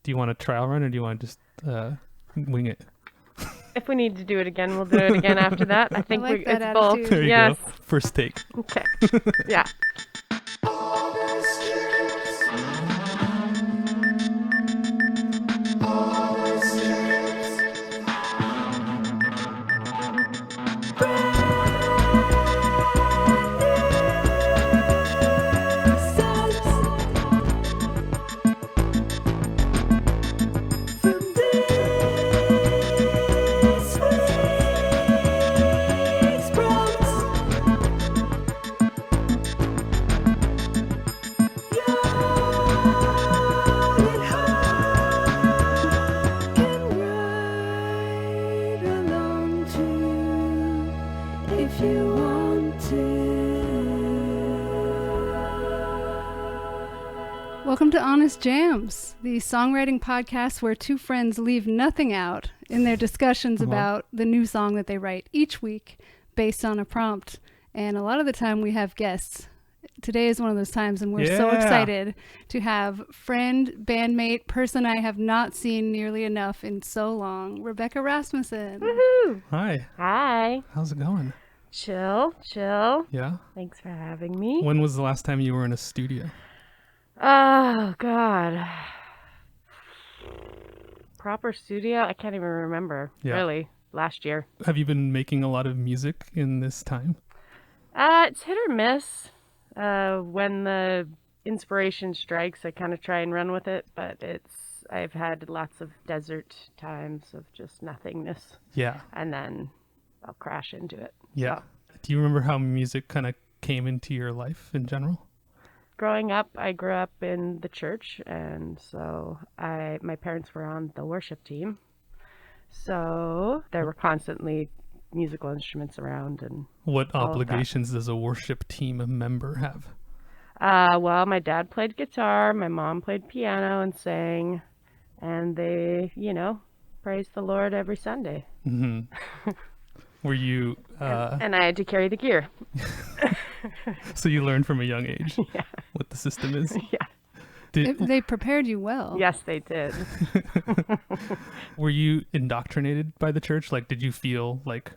Do you want a trial run or do you want to just wing it? If we need to do it again, we'll do it again after that. I think like that it's attitude. both. There you Yes. go. First take. Okay. Yeah. Welcome to Honest Jams, the songwriting podcast where two friends leave nothing out in their discussions about the new song that they write each week based on a prompt. And a lot of the time we have guests. Today is one of those times, and we're so excited to have friend, bandmate, person I have not seen nearly enough in so long, Rebecca Rasmussen. Woohoo! Hi. Hi. How's it going? Chill. Yeah? Thanks for having me. When was the last time you were in a studio? Oh, God. Proper studio? I can't even remember. Yeah. Really. Last year. Have you been making a lot of music in this time? It's hit or miss. When the inspiration strikes, I kind of try and run with it, but I've had lots of desert times of just nothingness, Yeah. and then I'll crash into it. Yeah. So, Do you remember how music kind of came into your life in general? growing up, I grew up in the church, and so my parents were on the worship team, so there were constantly musical instruments around. And What all of that. obligations does a worship team member have? Well, my dad played guitar, my mom played piano and sang, and they, praised the Lord every Sunday. Hmm. Were you, And I had to carry the gear. so you learned from a young age Yeah. what the system is? Yeah. They prepared you well. Yes, they did. Were you indoctrinated by the church? Like, did you feel like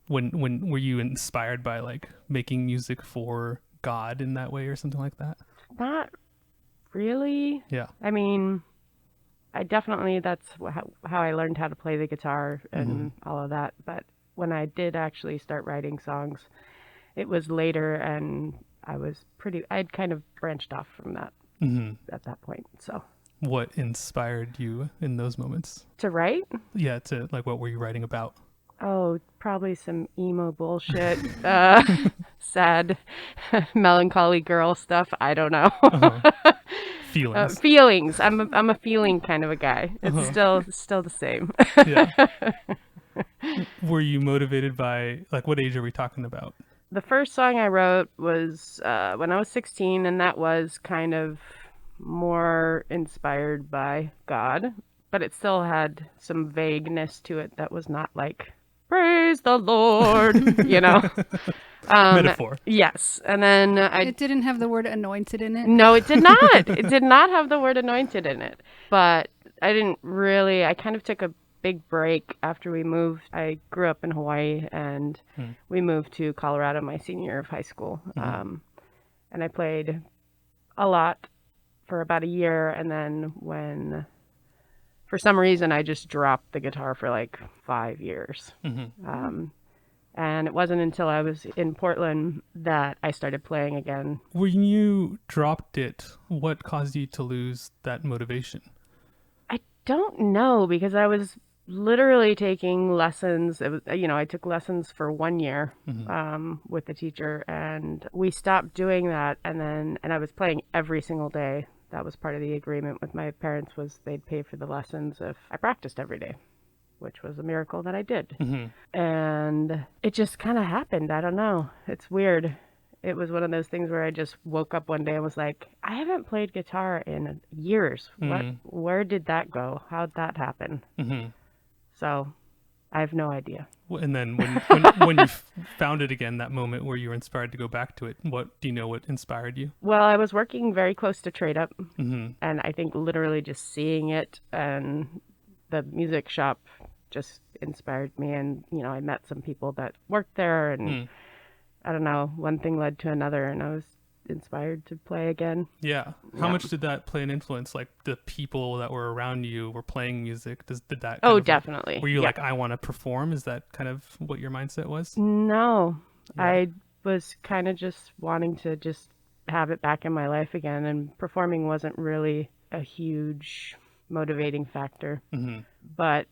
when were you inspired by like making music for God in that way or something like that? Not really. Yeah. I mean, that's how I learned how to play the guitar and all of that. But when I did actually start writing songs, it was later, and I'd kind of branched off from that at that point. So What inspired you in those moments? to write? Yeah, to like what were you writing about? Oh, probably some emo bullshit, sad, melancholy girl stuff. I don't know. Feelings. Feelings. I'm a feeling kind of a guy. It's still the same. Yeah. Were you motivated by like what age are we talking about? The first song I wrote was when I was 16, and that was kind of more inspired by God, but it still had some vagueness to it that was not like, praise the Lord, Metaphor. Yes. And then It didn't have the word anointed in it. No, it did not. It did not have the word anointed in it. But I kind of took a big break after we moved. I grew up in Hawaii, and we moved to Colorado my senior year of high school. And I played a lot for about a year. And then for some reason, I just dropped the guitar for like 5 years. And it wasn't until I was in Portland that I started playing again. When you dropped it, what caused you to lose that motivation? I don't know, because I was literally taking lessons. It was, I took lessons for 1 year with the teacher, and we stopped doing that. And I was playing every single day. That was part of the agreement with my parents, was they'd pay for the lessons if I practiced every day, which was a miracle that I did. And it just kind of happened. I don't know. It's weird. It was one of those things where I just woke up one day and was like, I haven't played guitar in years. Where did that go? How'd that happen? So I have no idea. And then when you found it again, that moment where you were inspired to go back to it, what do you know what inspired you? Well, I was working very close to Trade Up, Mm-hmm. and I think literally just seeing it and the music shop just inspired me. And, I met some people that worked there, and I don't know, one thing led to another, and I was inspired to play again. Yeah. How much did that play an influence? Like the people that were around you were playing music. Did that? Oh, kind of, definitely. Were you Yeah. like, I want to perform? Is that kind of what your mindset was? No, Yeah. I was kind of just wanting to just have it back in my life again, and performing wasn't really a huge motivating factor. Mm-hmm. But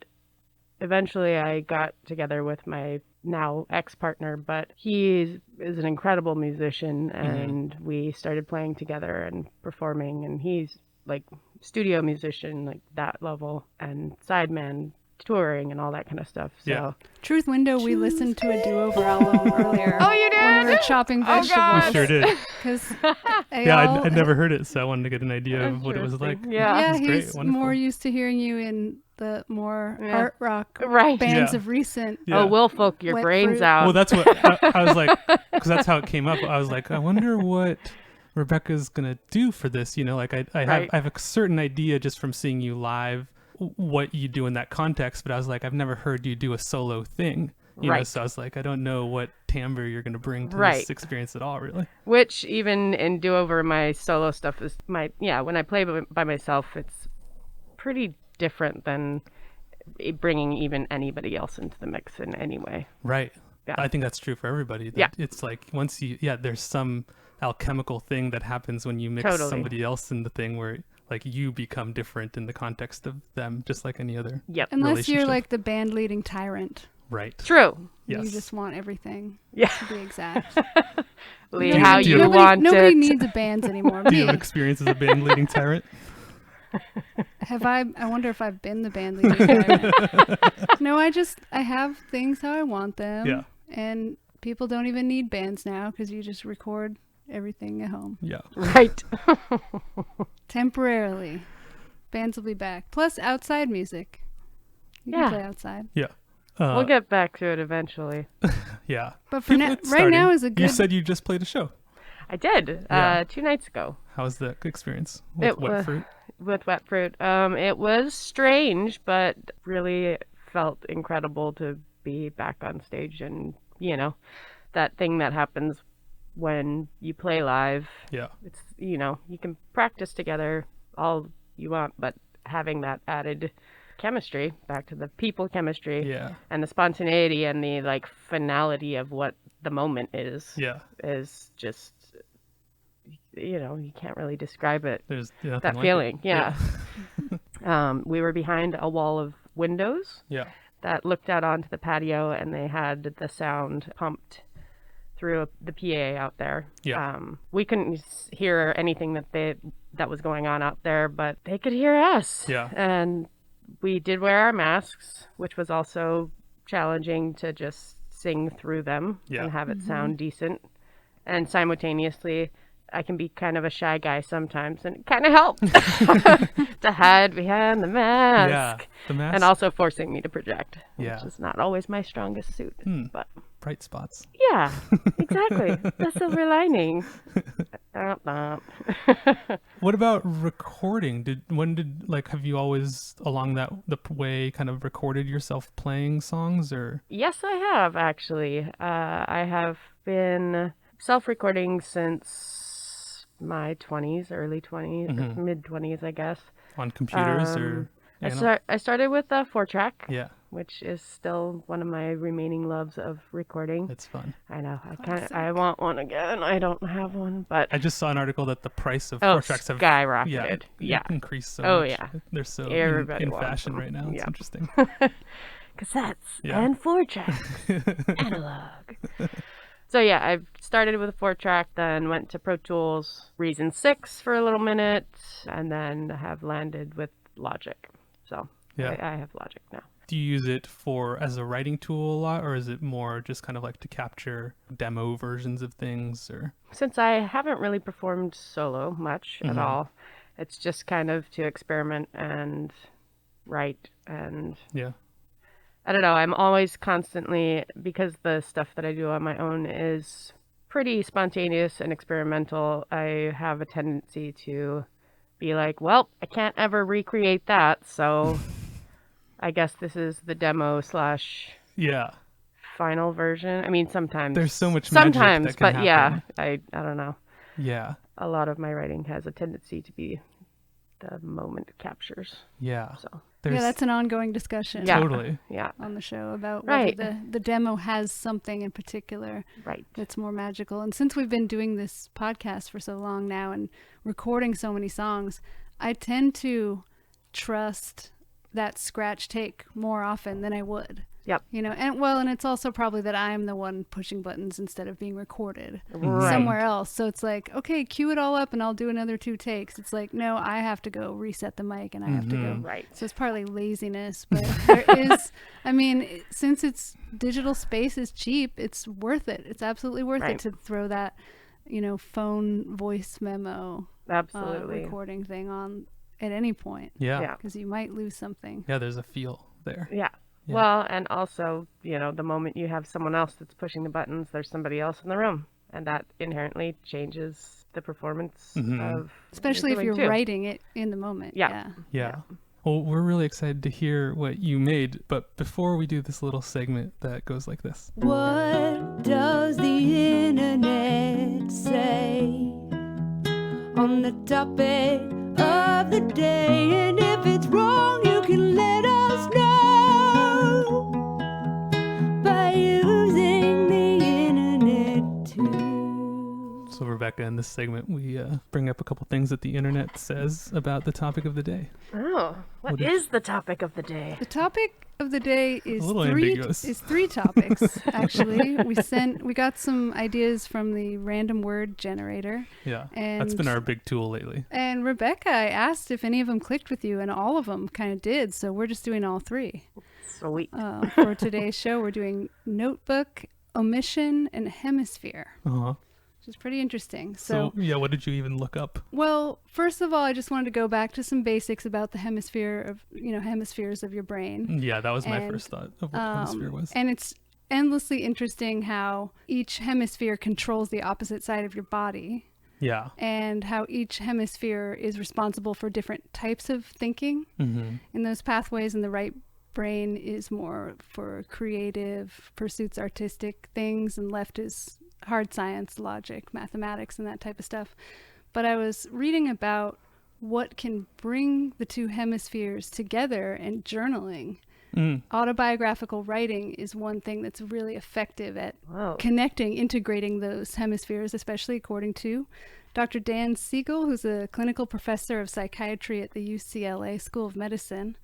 eventually I got together with my now ex-partner, but he is an incredible musician, and we started playing together and performing, and he's like studio musician, like that level, and sideman touring and all that kind of stuff. So Yeah. Truth Window, we listened to a do-over album earlier. Oh, you When we did? were chopping Oh, vegetables. God. We sure did. Because Yeah, I'd never heard it, so I wanted to get an idea of what it was like. Interesting. Yeah. yeah, It's great, he's wonderful. more used to hearing you in the more Yeah. art rock Right. bands Yeah. of recent. Yeah. Oh, we'll folk your Wet brains fruit. out. Well, that's what I was like, because that's how it came up. I was like, I wonder what Rebecca's gonna do for this. Like I Right. have a certain idea just from seeing you live, what you do in that context. But I was like, I've never heard you do a solo thing. Right. So I was like, I don't know what timbre you're gonna bring to Right. this experience at all, really. Which even in do-over, my solo stuff is when I play by myself, it's pretty different than bringing even anybody else into the mix in any way. Right. Yeah. I think that's true for everybody. Yeah. It's like once there's some alchemical thing that happens when you mix Totally. somebody else in the thing where like you become different in the context of them, just like any other. Yep. Unless you're relationship. like the band leading tyrant. Right. True. Yes. You just want everything Yeah. to be exact. Lee, Do you- how do you- you want nobody it. needs a bands anymore. Do you Me. have experience as a band leading tyrant? I wonder if I've been the band leading tyrant. No, I have things how I want them. Yeah. And people don't even need bands now because you just record everything at home. Yeah. Right. Temporarily. Bands will be back. Plus outside music. You Yeah. can play outside. Yeah. We'll get back to it eventually. Yeah. But for now, It's right now starting. is a good. You said you just played a show. I did Yeah. 2 nights ago How was the experience with It Wet wa- Fruit? with Wet Fruit. It was strange, but really felt incredible to be back on stage, and that thing that happens when you play live. Yeah. It's you can practice together all you want, but having that added chemistry, back to the people chemistry, Yeah. and the spontaneity and the like finality of what the moment is just you can't really describe it. There's nothing That like feeling, it. yeah. We were behind a wall of windows Yeah. that looked out onto the patio, and they had the sound pumped through the PA out there. Yeah. We couldn't hear anything that was going on out there, but they could hear us. Yeah. And we did wear our masks, which was also challenging to just sing through them Yeah. and have it sound decent. And simultaneously, I can be kind of a shy guy sometimes, and it kind of helped to hide behind the mask. Yeah. The mask. And also forcing me to project, Yeah. which is not always my strongest suit. But bright spots. yeah, exactly. The silver lining. What about recording? Have you always along the way kind of recorded yourself playing songs, or? Yes, I have actually. I have been self-recording since my 20s, early 20s, Mhm. mid 20s, I guess. On computers or? I started with a 4-track, Yeah, which is still one of my remaining loves of recording. it's fun. I know. Classic. I want one again. I don't have one, but I just saw an article that the price of 4-tracks have skyrocketed. Yeah. increased so Oh, much. yeah. They're so Everybody in wants fashion them. right now. It's Yeah. interesting. Cassettes Yeah. and 4-tracks, analog. So yeah, I started with a 4-track, then went to Pro Tools Reason 6 for a little minute, and then have landed with Logic. So Yeah. I have Logic now. Do you use it as a writing tool a lot, or is it more just kind of like to capture demo versions of things, or? Since I haven't really performed solo much at Mhm. all, it's just kind of to experiment and write and Yeah. I don't know. I'm always constantly, because the stuff that I do on my own is pretty spontaneous and experimental, I have a tendency to be like, well, I can't ever recreate that, so I guess this is the demo / Yeah. final version. I mean, sometimes There's so much magic sometimes, that can but yeah, happen. I don't know. Yeah. A lot of my writing has a tendency to be the moment it captures. Yeah. So Yeah, that's an ongoing discussion. Yeah. Totally. yeah, On the show about Right. whether the demo has something in particular right. that's more magical. And since we've been doing this podcast for so long now and recording so many songs, I tend to trust that scratch take more often than I would. Yep. You know, and it's also probably that I'm the one pushing buttons instead of being recorded Right. somewhere else. So it's like, okay, cue it all up and I'll do another 2 takes. It's like, no, I have to go reset the mic and I have to go. Right. So it's partly laziness, but there is, I mean, since it's digital space is cheap, it's worth it. It's absolutely worth Right. it to throw that, phone voice memo Absolutely. recording thing on at any point, Yeah. Yeah. because you might lose something. Yeah, there's a feel there. Yeah. Yeah. Well, and also, the moment you have someone else that's pushing the buttons, there's somebody else in the room, and that inherently changes the performance of Especially if you're doing too. writing it in the moment. Yeah. Yeah. Well, we're really excited to hear what you made, but before we do this little segment that goes like this. What does the internet say on the topic of the day? And if it's wrong, you can let us know by using the internet too. So, Rebecca, in this segment, we bring up a couple things that the internet says about the topic of the day. Oh, what is the topic of the day? The topic of the day is A little ambiguous. 3 topics, actually. We got some ideas from the random word generator. Yeah. And That's been our big tool lately. And Rebecca, I asked if any of them clicked with you, and all of them kind of did. So we're just doing all 3. Sweet. For today's show, we're doing notebook, omission, and hemisphere, Uh-huh. which is pretty interesting. So, yeah, what did you even look up? Well, first of all, I just wanted to go back to some basics about the hemispheres of your brain. Yeah, that was my And, first thought of what hemisphere was. And it's endlessly interesting how each hemisphere controls the opposite side of your body, Yeah. and how each hemisphere is responsible for different types of thinking. Mm-hmm. In those pathways, in the right brain is more for creative pursuits, artistic things, and left is hard science, logic, mathematics, and that type of stuff. But I was reading about what can bring the 2 hemispheres together, and journaling. Autobiographical writing is one thing that's really effective at Whoa. connecting, integrating those hemispheres, especially according to Dr. Dan Siegel, who's a clinical professor of psychiatry at the UCLA School of Medicine.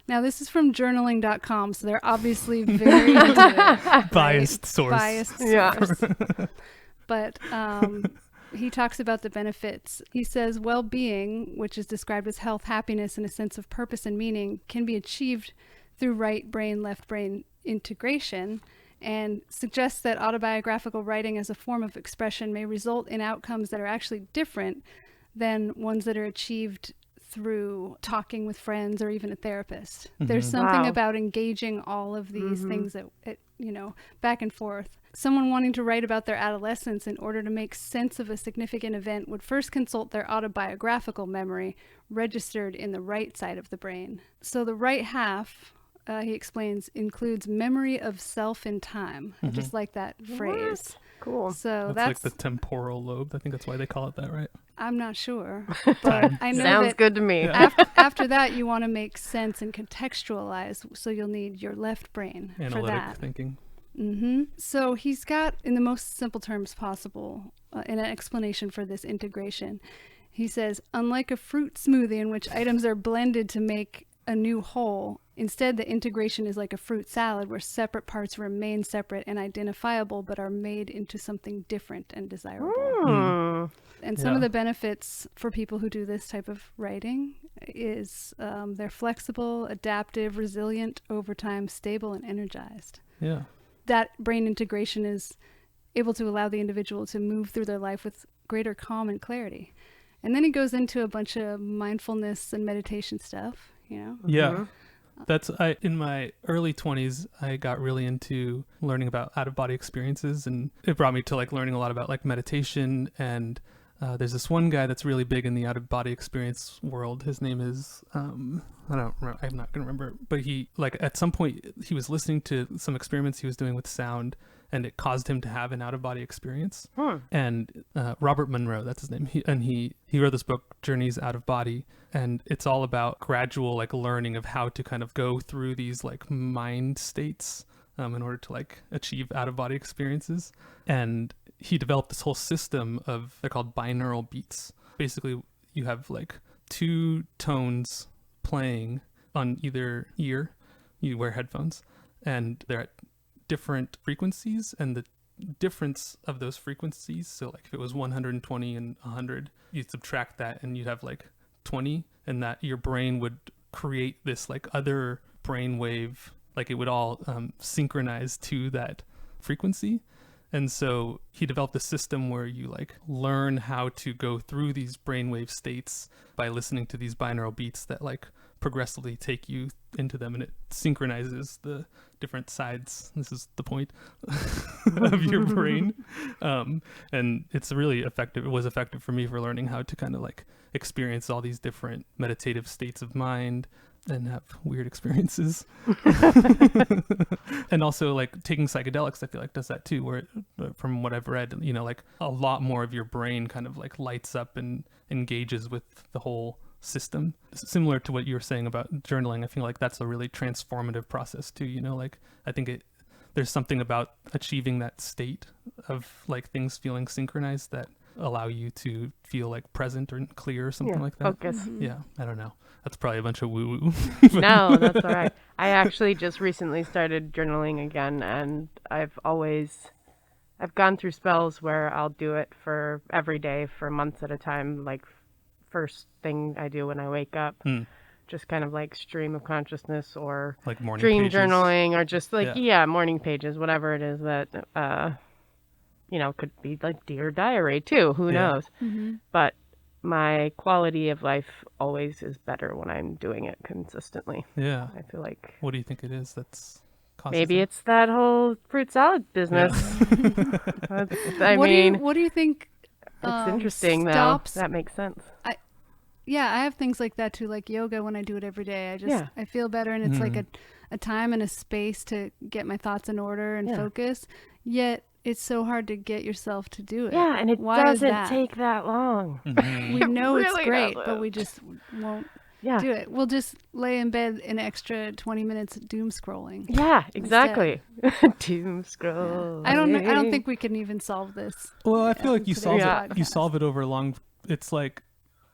Now, this is from journaling.com, so they're obviously very into it. Biased source. Biased Yeah. source. But he talks about the benefits. He says well-being, which is described as health, happiness, and a sense of purpose and meaning, can be achieved through right brain, left brain integration, and suggests that autobiographical writing as a form of expression may result in outcomes that are actually different than ones that are achieved through talking with friends or even a therapist. There's something Wow. about engaging all of these things that, back and forth. Someone wanting to write about their adolescence in order to make sense of a significant event would first consult their autobiographical memory registered in the right side of the brain. So the right half, he explains, includes memory of self in time. I just like that phrase. Cool. So That's that's like the temporal lobe. I think that's why they call it that, right? I'm not sure, but I know Sounds that good to me. after that you want to make sense and contextualize, so you'll need your left brain for Analytic that. thinking. So he's got, in the most simple terms possible, an explanation for this integration. He says, unlike a fruit smoothie in which items are blended to make a new whole, instead the integration is like a fruit salad where separate parts remain separate and identifiable but are made into something different and desirable. And some of the benefits for people who do this type of writing is they're flexible, adaptive, resilient, over time, stable, and energized. Yeah. That brain integration is able to allow the individual to move through their life with greater calm and clarity. And then he goes into a bunch of mindfulness and meditation stuff, Yeah. In my early 20s, I got really into learning about out-of-body experiences, and it brought me to like learning a lot about like meditation. And there's this one guy that's really big in the out-of-body experience world. His name is I don't remember, I'm not gonna remember, but he, like, at some point he was listening to some experiments he was doing with sound, and it caused him to have an out-of-body experience. And Robert Monroe, that's his name. He wrote this book, Journeys Out of Body, and it's all about gradual like learning of how to kind of go through these like mind states in order to like achieve out-of-body experiences. And he developed this whole system of, they're called binaural beats. Basically, you have like two tones playing on either ear. You wear headphones, and they're at different frequencies, and the difference of those frequencies, so like if it was 120 and 100, you'd subtract that and you'd have like 20, and that your brain would create this like other brain wave, like it would all synchronize to that frequency. And so he developed a system where you like learn how to go through these brainwave states by listening to these binaural beats that like progressively take you into them, and it synchronizes the different sides. This is the point of your brain. And it's really effective. It was effective for me for learning how to kind of like experience all these different meditative states of mind and have weird experiences. And also like taking psychedelics, I feel like does that too, where from what I've read, you know, like a lot more of your brain kind of like lights up and engages with the whole system. Similar to what you were saying about journaling, I feel like that's a really transformative process too, you know, like I think there's something about achieving that state of like things feeling synchronized that allow you to feel like present or clear or something like that. Focus. Yeah, I don't know. That's probably a bunch of woo-woo. No, that's all right. I actually just recently started journaling again, and I've gone through spells where I'll do it for every day for months at a time, like first thing I do when I wake up. Just kind of like stream of consciousness, or like morning dream pages. journaling, or just like morning pages, whatever it is that you know, could be like Dear Diary too, who knows. But my quality of life always is better when I'm doing it consistently. Yeah. I feel like, what do you think it is that's maybe it's that whole fruit salad business. I mean, what do you think? It's interesting though. That makes sense. Yeah, I have things like that too, like yoga. When I do it every day, I feel better, and it's like a time and a space to get my thoughts in order and focus. Yet it's so hard to get yourself to do it. Yeah, and it doesn't take that long. We know Really it's great, doesn't. but we just won't do it. We'll just lay in bed an extra 20 minutes doom scrolling. Yeah, exactly. Doom scroll. I don't think we can even solve this. Well, I feel like you solve podcast. You solve it over a long. It's like,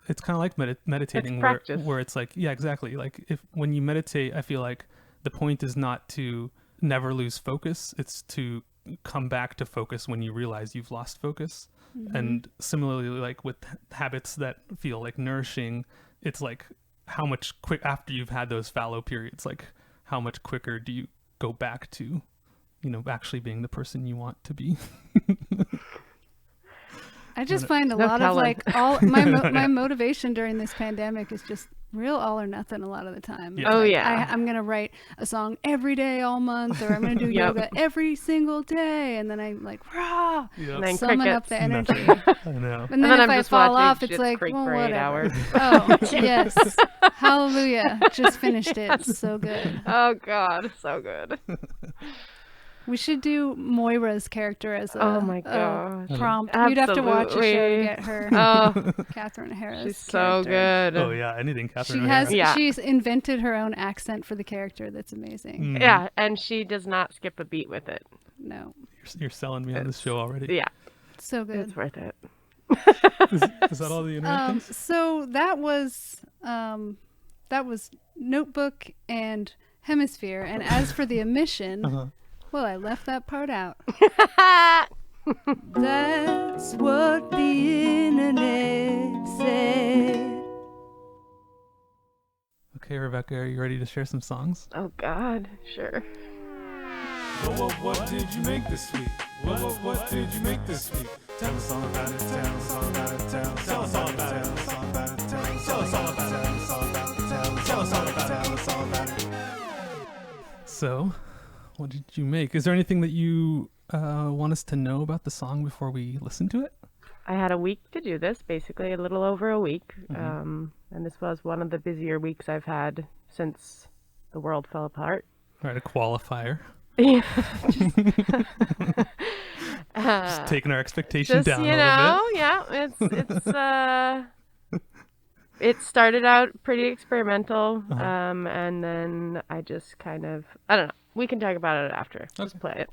it's kind of like meditating, It's practice. where it's like, yeah, exactly. Like when you meditate, I feel like the point is not to never lose focus. It's to come back to focus when you realize you've lost focus. And similarly, like with habits that feel like nourishing, it's like how much after you've had those fallow periods, like how much quicker do you go back to, you know, actually being the person you want to be. I just find a lot of like my motivation during this pandemic is just real all or nothing a lot of the time. Yeah. Oh, Like, yeah. I'm going to write a song every day all month, or I'm going to do yoga every single day. And then I'm like, rah, And then summon up crickets. the energy. I know. And then then if I'm I just fall watching off, it's Schitt's like, Creek well, for 8 whatever. hours. Oh, yes. Hallelujah. Just finished it. So good. Oh, God. So good. We should do Moira's character as a, Oh, my God. prompt. You'd have to watch a show to Absolutely. get her. Oh, Catherine Harris. she's so good. Oh yeah, anything Catherine She O'Hara. has. Yeah. She's invented her own accent for the character. That's amazing. Yeah, and she does not skip a beat with it. No, You're selling me on this show already. Yeah, so good. it's worth it. Is that all the internet things? So that was Notebook and Hemisphere. And as for the omission, well, I left that part out. That's what the internet said. Okay, Rebecca, are you ready to share some songs? Oh, God. Sure. What did you make this week? What did you make this week? Tell us all about it, tell us all about it, tell us all about it, tell us all about it, tell us all about it, tell us all about it, tell us all about it. So, what did you make? Is there anything that you want us to know about the song before we listen to it? I had a week to do this, basically a little over a week. And this was one of the busier weeks I've had since the world fell apart. All right, a qualifier. Just taking our expectation down a little bit. Yeah, it's it started out pretty experimental, and then I just kind of, I don't know. We can talk about it after. Just play it.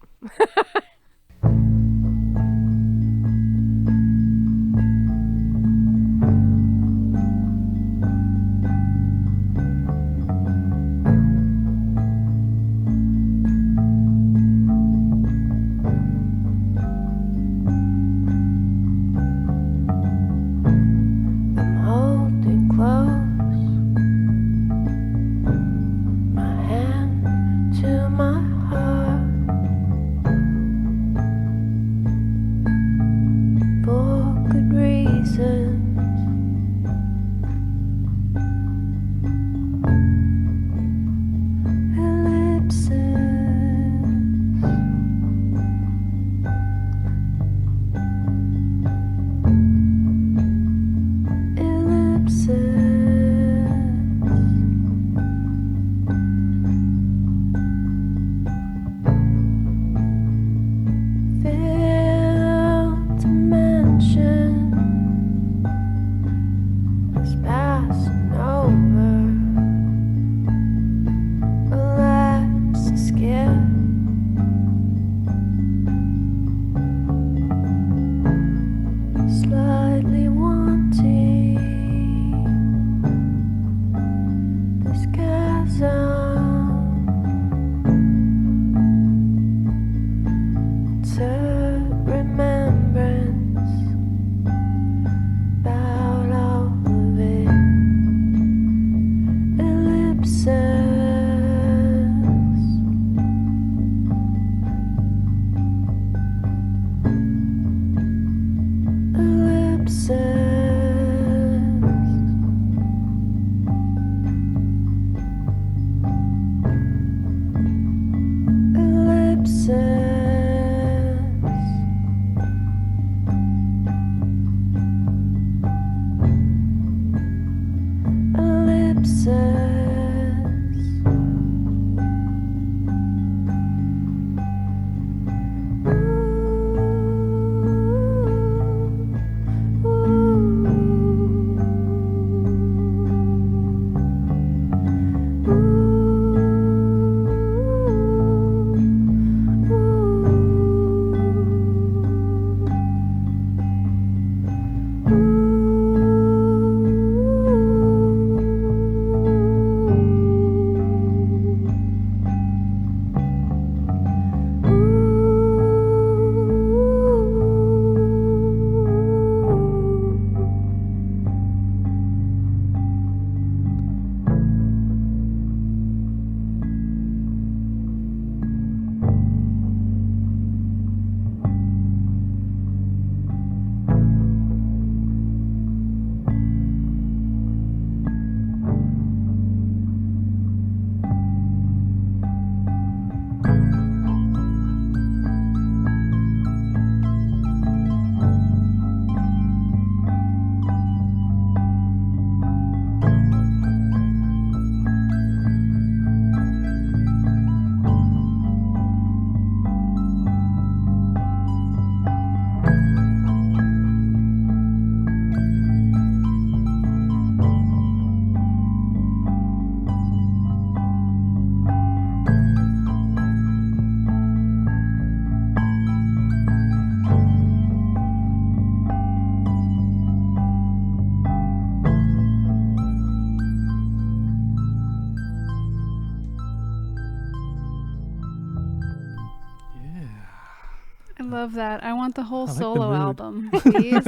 Love that. I want the whole I like the solo mood. album, please.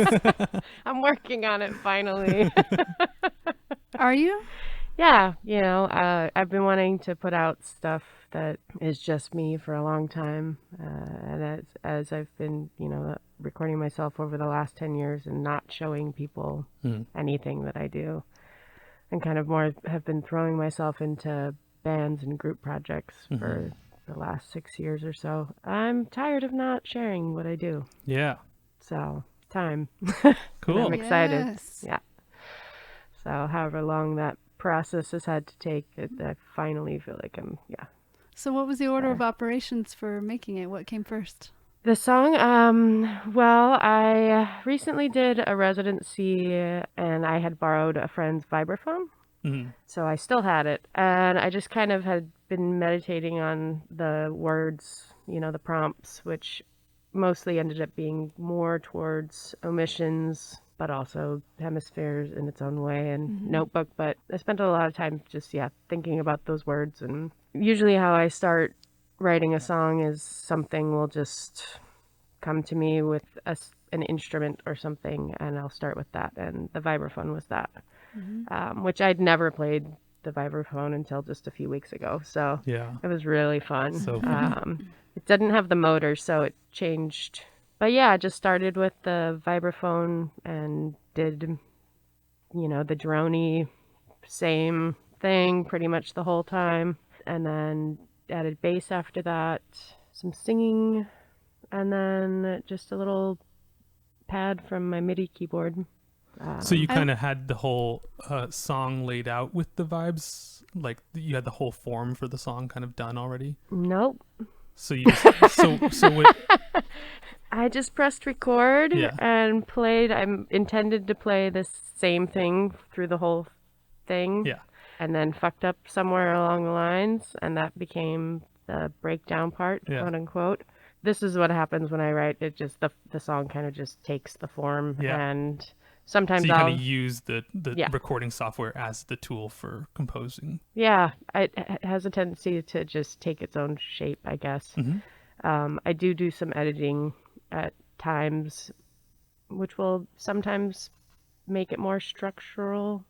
I'm working on it finally. Are you? Yeah, I've been wanting to put out stuff that is just me for a long time, and as I've been, recording myself over the last 10 years and not showing people anything that I do, and kind of more have been throwing myself into bands and group projects for the last 6 years or so. I'm tired of not sharing what I do. Yeah. So, time. Cool. I'm excited. Yes. Yeah. So, however long that process has had to take, I finally feel like So what was the order of operations for making it? What came first? The song, well, I recently did a residency and I had borrowed a friend's vibraphone. So I still had it. And I just kind of had been meditating on the words, the prompts, which mostly ended up being more towards omissions, but also hemispheres in its own way and notebook. But I spent a lot of time just, thinking about those words. And usually how I start writing a song is something will just come to me with an instrument or something, and I'll start with that. And the vibraphone was that, which I'd never played the vibraphone until just a few weeks ago. So it was really fun. So fun. It didn't have the motor, so it changed. But I just started with the vibraphone and did, the droney, same thing pretty much the whole time. And then added bass after that, some singing, and then just a little pad from my MIDI keyboard. So you kind of had the whole song laid out with the vibes? Like you had the whole form for the song kind of done already? Nope. So you just, so what? I just pressed record Yeah. and played. I intended to play the same thing through the whole thing. Yeah. And then fucked up somewhere along the lines, and that became the breakdown part, quote unquote. This is what happens when I write. It just the song kind of just takes the form, and sometimes So you I'll kind of use the recording software as the tool for composing. Yeah, it has a tendency to just take its own shape, I guess. I do some editing at times, which will sometimes make it more structural.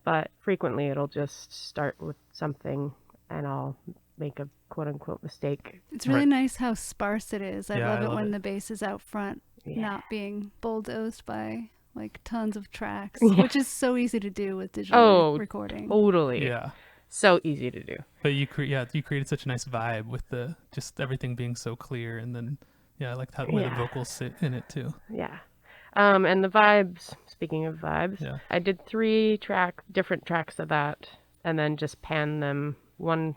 But frequently it'll just start with something and I'll make a quote unquote mistake. It's really nice how sparse it is. I Yeah, love I it love when it. the bass is out front, not being bulldozed by like tons of tracks, which is so easy to do with digital recording. Totally. Yeah. So easy to do. But you created such a nice vibe with the just everything being so clear, and then I like how where the vocals sit in it too. Yeah. And the vibes, speaking of vibes, I did 3 different tracks of that, and then just panned them, one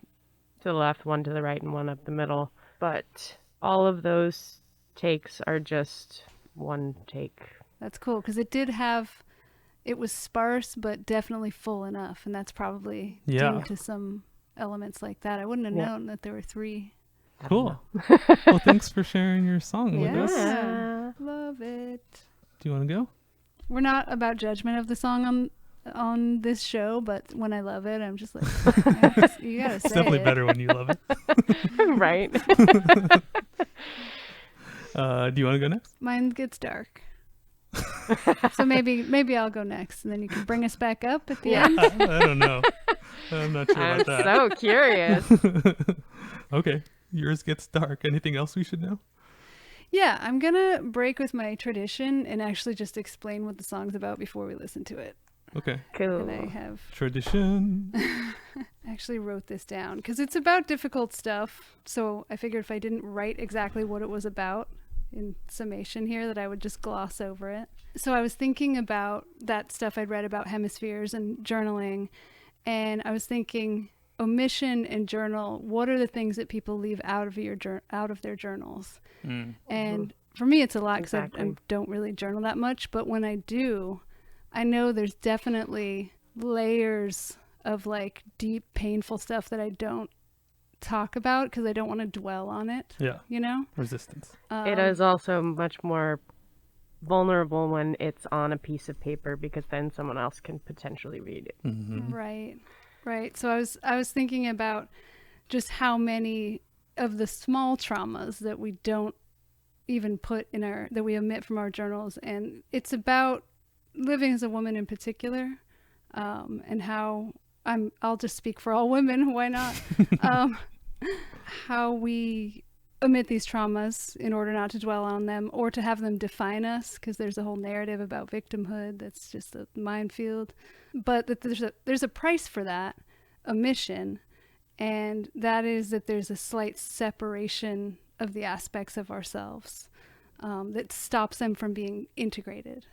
to the left, one to the right, and one up the middle. But all of those takes are just one take. That's cool, because it was sparse, but definitely full enough, and that's probably due to some elements like that. I wouldn't have known that there were 3. Cool. Well, thanks for sharing your song with us. Yeah, love it. Do you want to go? We're not about judgment of the song on this show, but when I love it, I'm just like, you gotta say It's definitely it. better when you love it. Right. Do you want to go next? Mine gets dark. So maybe I'll go next, and then you can bring us back up at the end. I don't know. I'm not sure I'm about that. so curious. Okay. Yours gets dark. Anything else we should know? Yeah, I'm gonna break with my tradition and actually just explain what the song's about before we listen to it. Okay. Cool. And I have Tradition. actually wrote this down because it's about difficult stuff. So I figured if I didn't write exactly what it was about in summation here, that I would just gloss over it. So I was thinking about that stuff I'd read about hemispheres and journaling, and I was thinking omission and journal. What are the things that people leave out of their journals? And for me, it's a lot because I don't really journal that much. But when I do, I know there's definitely layers of like deep, painful stuff that I don't talk about because I don't want to dwell on it. Yeah. You know? Resistance. It is also much more vulnerable when it's on a piece of paper because then someone else can potentially read it. Mm-hmm. Right. So I was thinking about just how many of the small traumas that we don't even put in that we omit from our journals, and it's about living as a woman in particular, and how I'll just speak for all women, why not? How we omit these traumas in order not to dwell on them or to have them define us, because there's a whole narrative about victimhood that's just a minefield. But that there's a price for that omission, And that is that there's a slight separation of the aspects of ourselves that stops them from being integrated.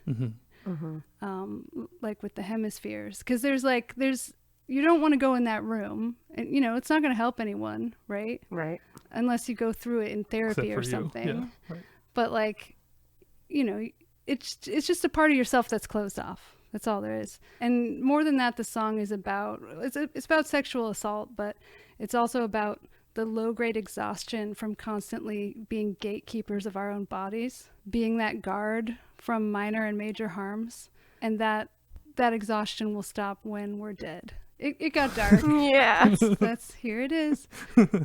Like with the hemispheres, because there's you don't want to go in that room, and it's not going to help anyone, right? Unless you go through it in therapy or something. Yeah, right. But it's just a part of yourself that's closed off. That's all there is. And more than that, the song is about it's about sexual assault, but it's also about the low-grade exhaustion from constantly being gatekeepers of our own bodies, being that guard from minor and major harms, and that exhaustion will stop when we're dead. It got dark. Yeah. That's here it is,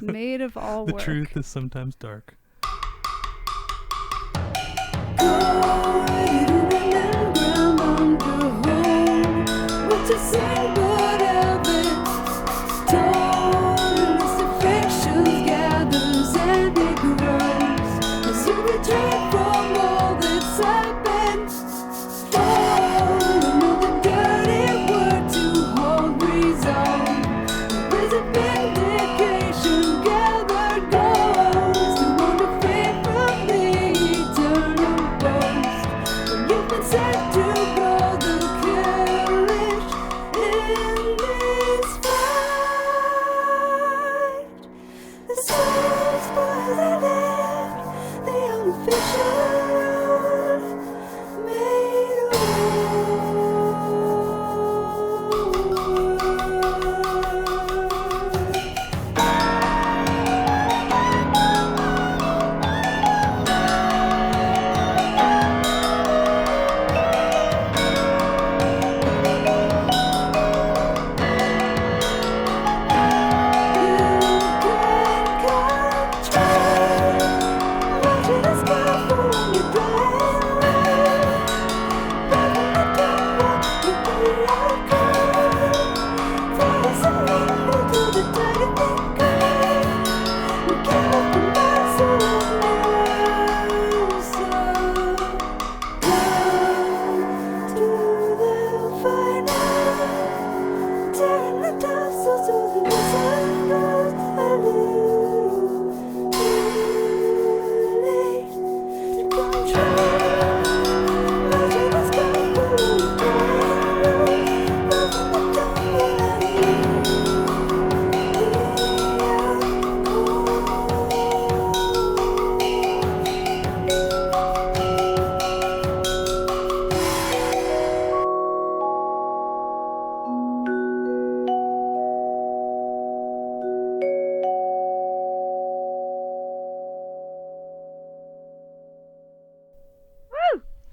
made of all The work. truth is sometimes dark.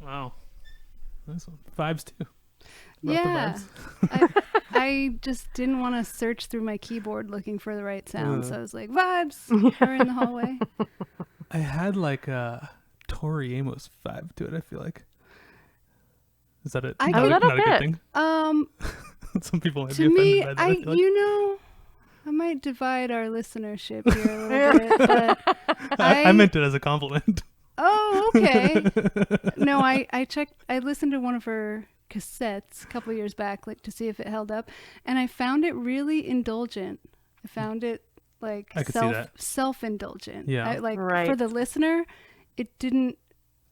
Wow. Nice one. Vibes too. About the Yeah. vibes. I just didn't want to search through my keyboard looking for the right sound, so I was like, vibes are in the hallway. I had like a Tori Amos vibe to it, I feel like. Is that A not little not a good bit. thing? Some people might be To offended me, by that. I feel like. I might divide our listenership here a little bit, but I meant it as a compliment. Oh, okay. No, I checked. I listened to one of her cassettes a couple of years back, like to see if it held up, and I found it really indulgent. I found it like I could see that. self-indulgent. Yeah. Right. For the listener, it didn't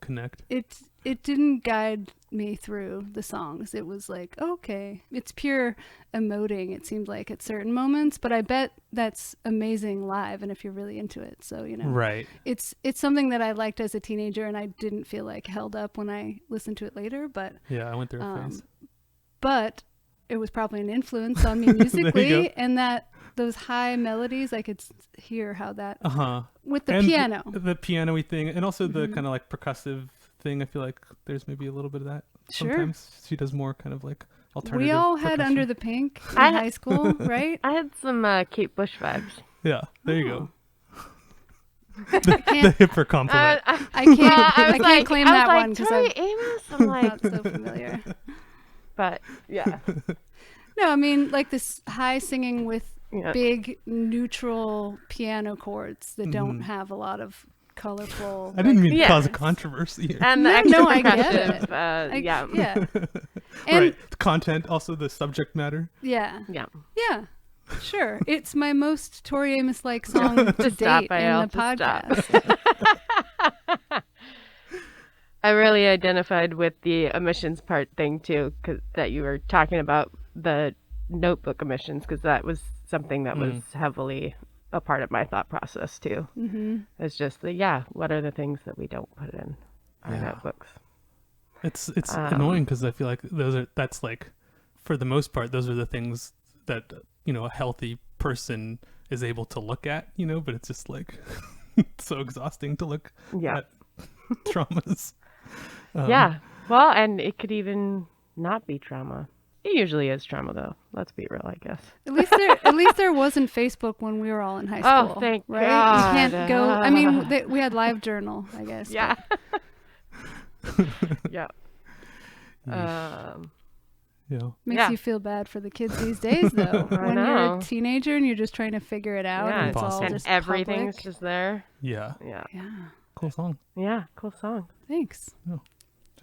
Connect. it didn't guide me through the songs. It was like, okay, it's pure emoting, it seemed like at certain moments, but I bet that's amazing live and if you're really into it. So, Right. it's something that I liked as a teenager and I didn't feel like held up when I listened to it later, but Yeah, I went through a phase. but it was probably an influence on me musically, and that those high melodies, I could hear how that with the piano. The piano-y thing, and also the kind of like percussive thing. I feel like there's maybe a little bit of that. Sure. Sometimes she does more kind of like alternative. We all had percussion. Under the Pink in high school, right? I had some Kate Bush vibes. Yeah, there you go. I The can't, hipper compliment. I can't, I I can't claim that one because Tori I'm Amos. I'm like, not so familiar. but yeah, No, I mean like this high singing with yeah. big neutral piano chords that don't have a lot of colorful. I didn't mean to Yeah. cause a controversy here. And the No, extra no, I get it. percussive, yeah, Yeah. And Right. The content, also the subject matter. yeah. yeah. Yeah. Sure. It's my most Tori Amos-like song to Just date stop, in Ayel, the just stop. podcast. I really identified with the omissions part thing too, that you were talking about the notebook omissions, because that was something that was heavily a part of my thought process too. Mm-hmm. It's just what are the things that we don't put in our notebooks? It's annoying because I feel like that's like, for the most part, those are the things that, a healthy person is able to look at, but it's just like it's so exhausting to look at traumas. Well, and it could even not be trauma. It usually is trauma, though. Let's be real, I guess. At least there wasn't Facebook when we were all in high school. Oh, thank right? God. You can't go. I mean, we had LiveJournal, I guess. Yeah. but Yeah. makes you feel bad for the kids these days, though. I when know. you're a teenager and you're just trying to figure it out, Yeah, and it's all Impossible. just everything's public. just there. Yeah. Yeah. Yeah. Cool song. Yeah. Cool song. Thanks. Should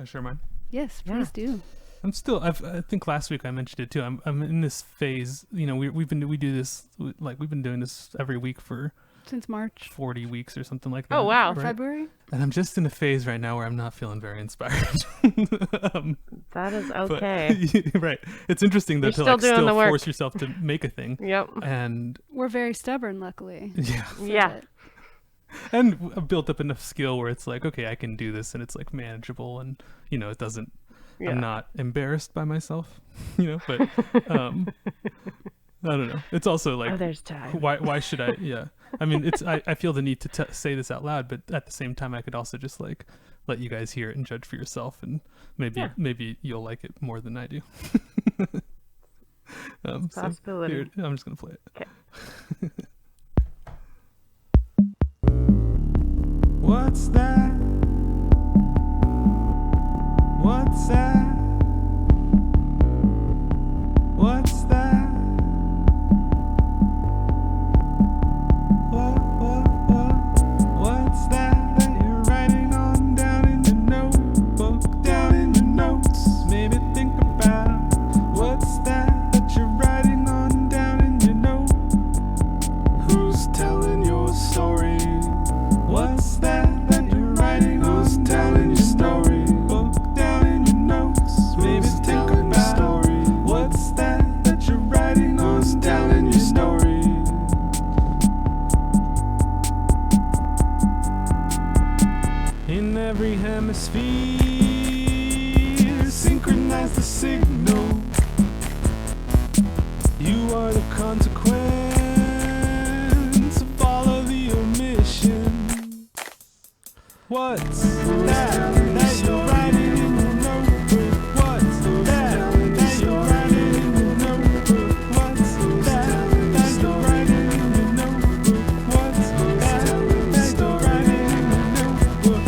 I share mine? Yes, Yeah. please do. I think last week I mentioned it too. I'm in this phase. We've been doing this every week for Since March. 40 weeks or something like that. Oh, wow. right? February? And I'm just in a phase right now where I'm not feeling very inspired. That is But- okay. right. It's interesting though You're to still doing still the work. force yourself to make a thing. Yep. And We're very stubborn, luckily. yeah. Yeah. And I've built up enough skill where it's like, okay, I can do this, and it's like manageable, and it doesn't. Yeah. I'm not embarrassed by myself, but I don't know. It's also like, There's time. why should I? Yeah. I mean, I feel the need to say this out loud, but at the same time, I could also just like let you guys hear it and judge for yourself, and maybe you'll like it more than I do. Possibility. Here, I'm just gonna play it. Okay. What's that? What's that? What's that? What's that you're writing on down in your notebook, down in your notes? Maybe think about what's that you're writing on down in your note? Who's telling your story? What's that you're writing on? Who's telling your story? Book down in your notes. Maybe think about story. What's that you're writing on? Who's telling your story? In every hemisphere, synchronize the signal. You are the consequence of all of the omission. What's that you're writing in your notebook? What's that you're writing in your notebook? What's that you're writing in your notebook? What's that you're writing in your notebook?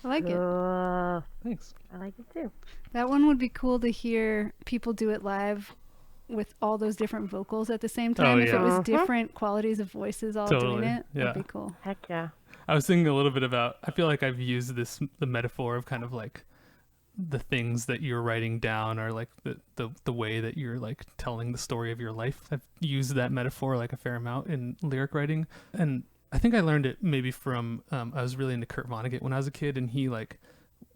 I like it. Thanks. I like it too. That one would be cool to hear people do it live with all those different vocals at the same time. If it yeah. was different qualities of voices all doing Totally, it, yeah. would be cool. Heck yeah. I was thinking a little bit about, I feel like I've used the metaphor of kind of like the things that you're writing down, or like the way that you're like telling the story of your life. I've used that metaphor like a fair amount in lyric writing, and I think I learned it maybe from I was really into Kurt Vonnegut when I was a kid, and he like,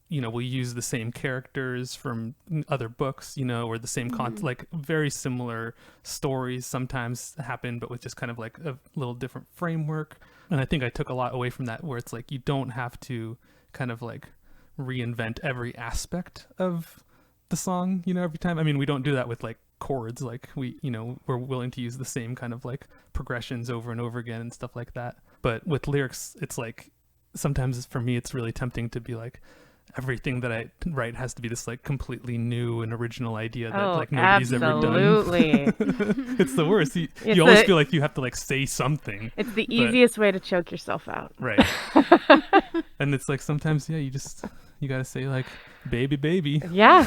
will use the same characters from other books, or the same like very similar stories sometimes happen, but with just kind of like a little different framework. And I think I took a lot away from that, where it's like you don't have to kind of like reinvent every aspect of the song, every time. I mean, we don't do that with like chords, like we're willing to use the same kind of like progressions over and over again and stuff like that. But with lyrics, it's like sometimes for me it's really tempting to be like, everything that I write has to be this like completely new and original idea that like nobody's ever done. Absolutely. It's the worst. You It's always feel like you have to like say something. It's the easiest way to choke yourself out. Right. And it's like sometimes, you got to say like, baby. Yeah.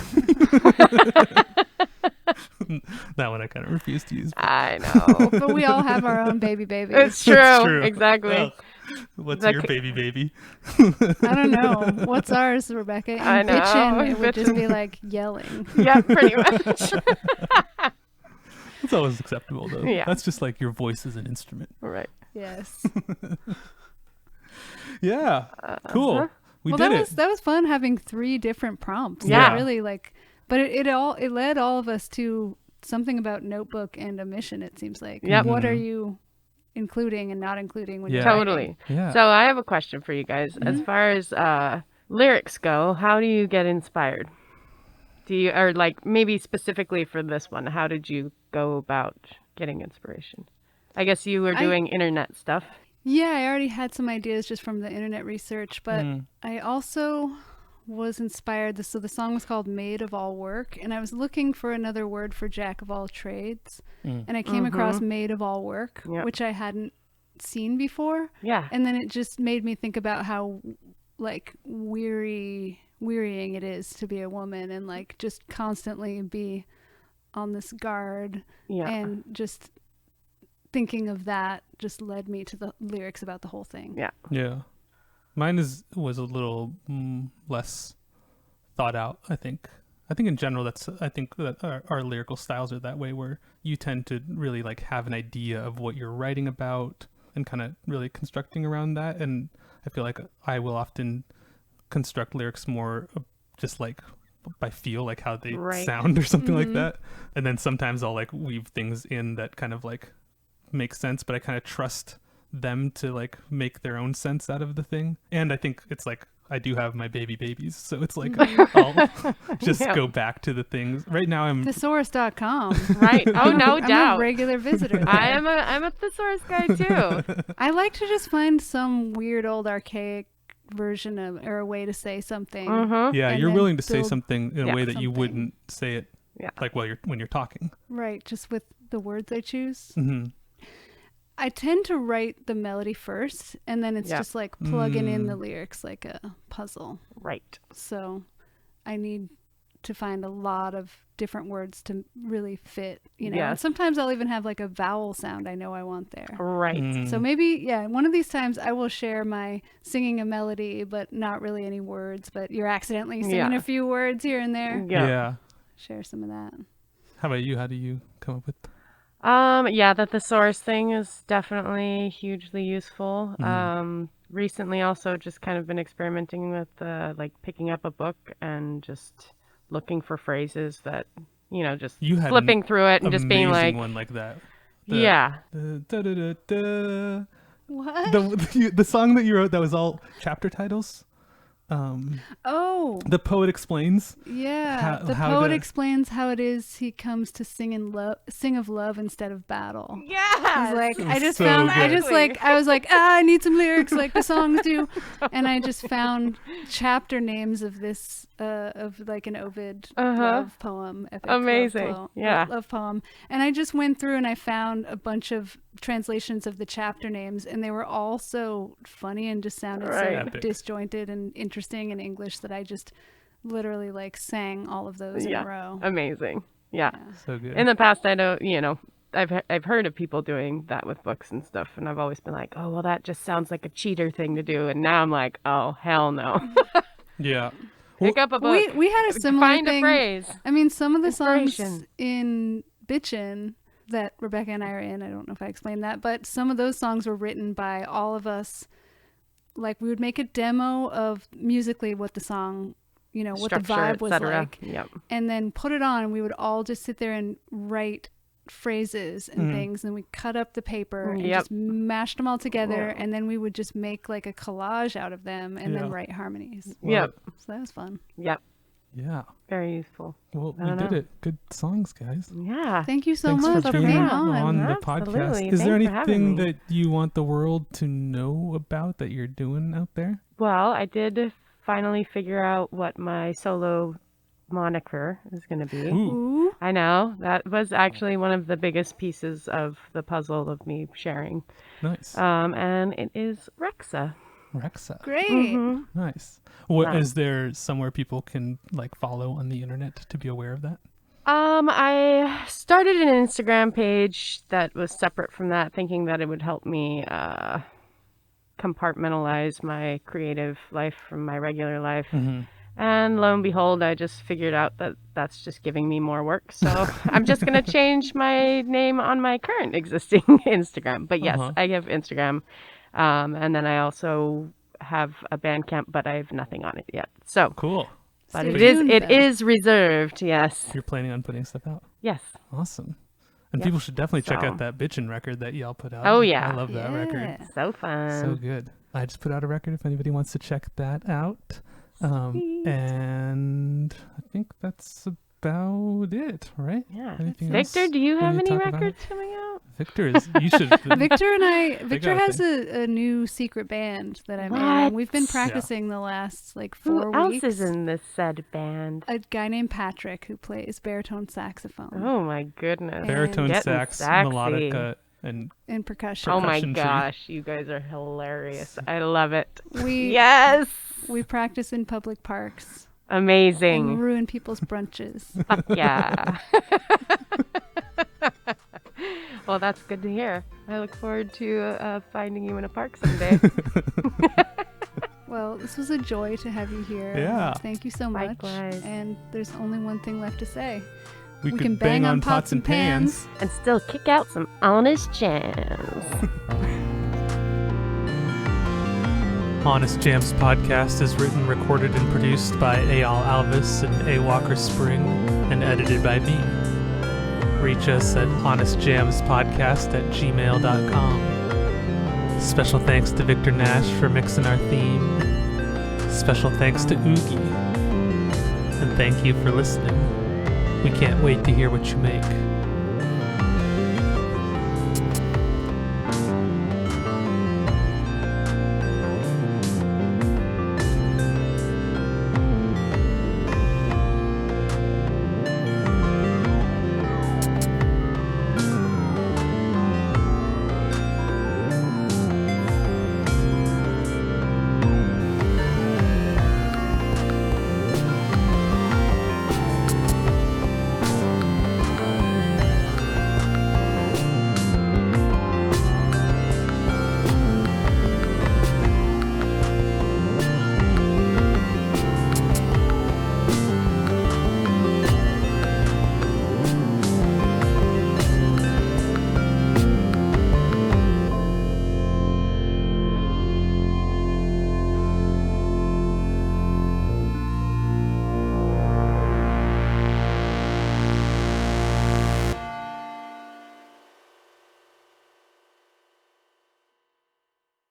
That one I kind of refuse to use. I know. But we all have our own baby. It's true. It's true. Exactly. Ugh. What's Like- your baby? I don't know. What's ours, Rebecca? In I know. bitchin', it would just be Bitchin'. like yelling. Yeah, pretty much. It's always acceptable though. Yeah. That's just like your voice is an instrument. Right. Yes. Yeah. Cool. We well, did that was fun having 3 different prompts. Yeah. It really like, but it led all of us to something about notebook and omission. It seems like. Yep. What are you including and not including when Yeah. you're Totally. Yeah. So I have a question for you guys. As far as lyrics go, how do you get inspired? Do you, or like maybe specifically for this one, how did you go about getting inspiration? I guess you were doing internet stuff. Yeah, I already had some ideas just from the internet research, but I also was inspired. So the song was called Maid of All Work, and I was looking for another word for Jack of all trades, and I came across Maid of All Work, Yep. which I hadn't seen before. Yeah. And then it just made me think about how like wearying it is to be a woman and like just constantly be on this guard, Yeah. and just thinking of that just led me to the lyrics about the whole thing. Yeah. Yeah. Mine was a little less thought out, I think. I think in general I think that our lyrical styles are that way, where you tend to really like have an idea of what you're writing about and kind of really constructing around that. And I feel like I will often construct lyrics more just like by feel, like how they Right. sound or something like that. And then sometimes I'll like weave things in that kind of like make sense, but I kind of trust them to like make their own sense out of the thing. And I think it's like I do have my babies, so it's like I'll just Yeah. go back to the things. Right now I'm Thesaurus.com. Right. Oh, no I'm doubt. a regular visitor. I'm a thesaurus guy too. I like to just find some weird old archaic version of or a way to say something. Mm-hmm. yeah, and you're then willing to say build something in a way that you something. wouldn't say it Yeah. like when you're talking. Right, just with the words I choose. Hmm. I tend to write the melody first, and then it's Yeah. just like plugging in the lyrics like a puzzle. Right. So I need to find a lot of different words to really fit, you know. And Yes. sometimes I'll even have like a vowel sound I know I want there. Right. So maybe, one of these times I will share my singing a melody, but not really any words, but you're accidentally singing Yeah. a few words here and there. Yeah. Share some of that. How about you? How do you come up with Yeah, the thesaurus thing is definitely hugely useful. Recently also just kind of been experimenting with like picking up a book and just looking for phrases that, just You had flipping through it and just being amazing like, one like that? yeah. The What? the song that you wrote that was all chapter titles. Oh, The Poet Explains. yeah. How- The how poet to- explains how it is he comes to sing of love instead of battle. Yeah. He's like, I just So found, good. I was like, I need some lyrics like the songs do. And I just found chapter names of this, of like an Ovid love poem. Epic Amazing. Yeah. Love poem. And I just went through and I found a bunch of translations of the chapter names, and they were all so funny and just sounded Right. so Epic. disjointed and interesting in English that I just literally like sang all of those in a row. Amazing. Yeah. So good. In the past, I know, I've heard of people doing that with books and stuff, and I've always been like, oh, well, that just sounds like a cheater thing to do. And now I'm like, oh, hell no. yeah. Pick up a book. We had a similar Find thing. a phrase. I mean, some of the songs Inspiration. in Bitchin' that Rebecca and I are in, I don't know if I explained that, but some of those songs were written by all of us. Like, we would make a demo of musically what the song, what the Structure, vibe was etc. like, Yep. and then put it on, and we would all just sit there and write phrases and things, and we cut up the paper and Yep. just mashed them all together, Yeah. and then we would just make like a collage out of them and Yeah. then write harmonies. Yep. So that was fun. Yep. Yeah. Very useful. Well, I we don't did know. it. Good songs, guys. Yeah. Thank you so Thanks much for for being being on. on. the Absolutely. podcast. Is there Thanks for having anything me. that you want the world to know about that you're doing out there? Well, I did finally figure out what my solo moniker is going to be. Ooh, Ooh. I know. That was actually one of the biggest pieces of the puzzle of me sharing. nice. And it is Rexa. Rexa. Great. Mhm. Nice. What Wow. is there somewhere people can like follow on the internet to be aware of that? I started an Instagram page that was separate from that, thinking that it would help me compartmentalize my creative life from my regular life. Mm-hmm. And lo and behold, I just figured out that that's just giving me more work. So I'm just going to change my name on my current existing Instagram. But yes, Uh-huh. I have Instagram. And then I also have a Bandcamp, but I have nothing on it yet. So, Cool. but Stay it tuned, then. is reserved. Yes. You're planning on putting stuff out. Yes. Awesome. And Yep. people should definitely check So- out that bitchin' record that y'all put out. Oh, yeah. I love that record. Yeah. So fun. So good. I just put out a record if anybody wants to check that out. Sweet. And I think that's about it, right? Yeah. Anything Victor, else do you we have need to any talk about? records coming out? Victor is, you should. Victor got has a new secret band that I'm in, What? and we've been practicing the last like 4 Who weeks. else is in this said band? A guy named Patrick who plays baritone saxophone Oh my goodness. Baritone Getting sax, sexy. melodica, and and percussion. Oh my percussion tree. gosh, you guys are hilarious. I love it. We Yes. we practice in public parks and Amazing. ruin people's brunches. Fuck yeah. Well, that's good to hear. I look forward to finding you in a park someday. Well, this was a joy to have you here. Yeah. Thank you so much. Likewise. And there's only one thing left to say. we We could can bang on pots and pans. And still kick out some honest jams. Honest Jams podcast is written, recorded, and produced by Eyal Alvis and A. Walker Spring, and edited by me. Reach us at honestjamspodcast@gmail.com. Special thanks to Victor Nash for mixing our theme. Special thanks to Oogie. And thank you for listening. We can't wait to hear what you make.